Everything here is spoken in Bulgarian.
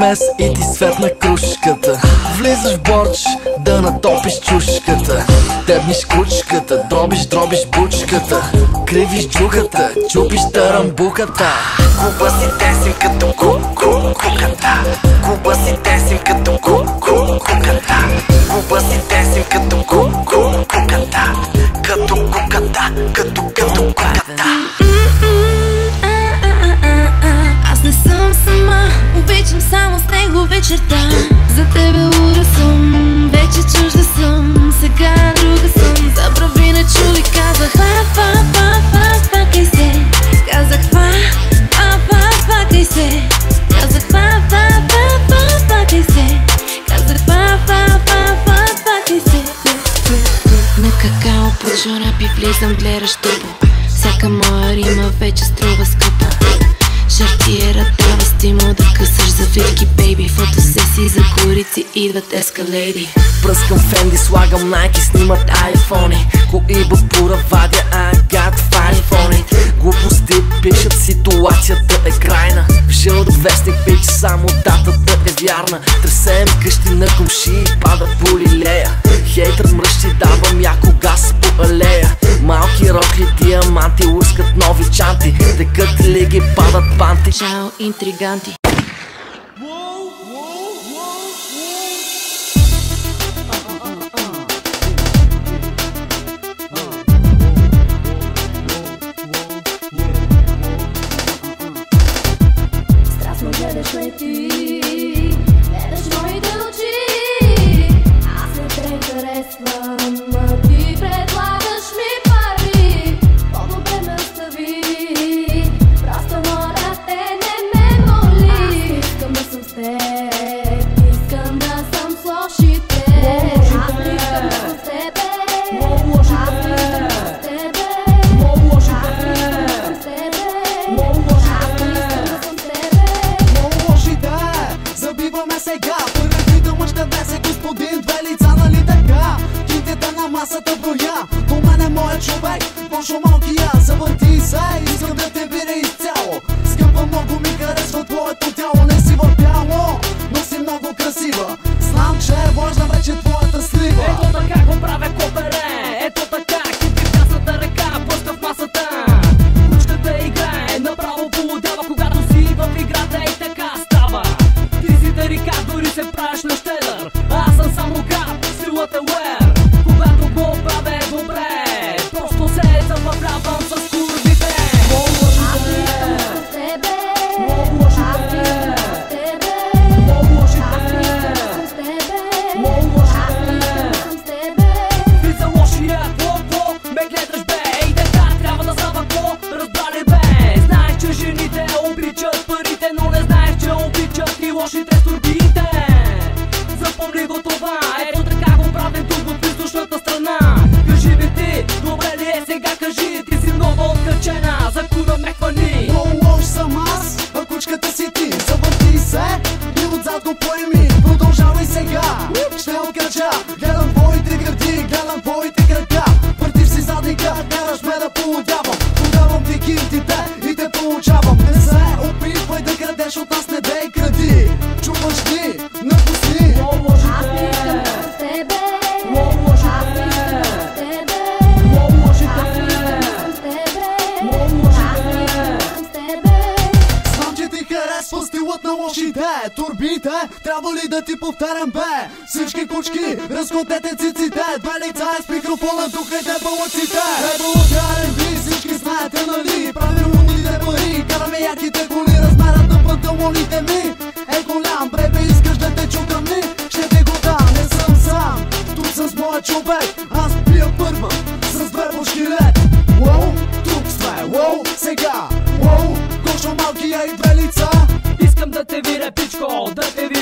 кермес и ти светна кружката. Влизаш в борч да натопиш чушката. Тебниш кучката, дробиш бучката. Кривиш джухата, чупиш тарамбуката. Куба си тесим като куката. Куба си тесим като куката. Куба си тесим като куката. Като куката, като куката. Аз не съм сама, обичам само с него вечерта. За тебе луда съм, вече чужда съм. Сега друга съм, забрави не чули. Казах факай се. Казах факай се. Казах факай се. Казах факай се. На какао под жораб и влизам, гледаш тъпо. Всяка моя рима вече струва скъпо. Шартиера дава стимул да късаш завивки, бейби. Фотосесии за корици, идват ескалейди. Пръскам Фенди, слагам Найки, снимат айфони. Коиба пура вадя, I got fine phone. Глупости пишат, ситуацията е крайна. В жълт вестник пич, само датата е вярна. Тресем къщи на комши, пада по лилея. Хейтър мръщи, давам яко газ по алея. Малки рокли, диаманти, лускат нови чанти. Текат лиги, падат панти. Чао, интриганти. Страстно гледаш ме ти, гледаш моите очи. Аз не те харесвам, а ти предлагаш ми пари. По-добре ме остави, просто моля те не ме моли. Аз искам да съм с теб, искам да съм с лошите. Аз не искам да съм с тебе, аз не искам да съм с тебе. Забиваме сега, първи вида мъж ще внесе господин. Две лица, нали така? Кинтите на масата броя. До мен е моят човек, Бошо малкия. Завърти се, искам да те видя изцяло. Скъпа, много ми харесва твоето тяло. Не си в бяло, но си много красива. Знам, че е важна вече твоята слива. Ето така го правя копере, ето така кипи в тясната ръка, пъска в масата. Кучката играе, направо полудява, когато си в играта и така става. Рика, дори се правиш на щедър. Аз съм само град, силата уер. Когато го правя е добре, просто се забавлявам с курвите. Аз не искам да съм с тебе, аз не искам да съм с тебе. Аз не искам да съм с тебе, аз не искам да съм с тебе. Ви за лошия, какво ме гледаш бе? Ей така, трябва да знам какво разбрали бе. Знаеш, че жените обичат парите, но не знаеш, че обичат и лошите с турбите. Запомни го това, ето така го правим тук в източната страна. Кажи ми ти, добре ли е сега, кажи, ти си много откачена, за кура ме хвани. Лош съм аз, а кучката си ти. Завърти се и отзад го поеми. Продължавай сега, ще откача. Гледам твоите гърди, гледам твоите крака. Въртиш си задника, гледаш ме да полудявам. Подавам ти кинтите и те получавам. Не се опитвай да крадеш от нас, не дей кради. Чупаш ли, напусни. Аз не искам да съм с тебе, аз не искам да съм с тебе. Аз не искам да съм с тебе, аз не искам да съм с тебе. Знам, че ти харесва стилът на лошите турбите. Трябва ли да ти повтарям бе? Всички кучки, разкотете циците. Две лица с микрофона, духайте балъците. Ето от R&B, всички знаете нали? Правим умните пари, караме яките коли. Размерът на панталоните ми е голям. Бребе, искаш да те чукам ли? Ще ти го дам, не съм сам. Тук с моя човек, аз пия първа с вербошкилет. Уоу, тук сме, уоу, сега. Уоу, Гошо малкия и две лица. Искам да те видя, пичко, да те видя.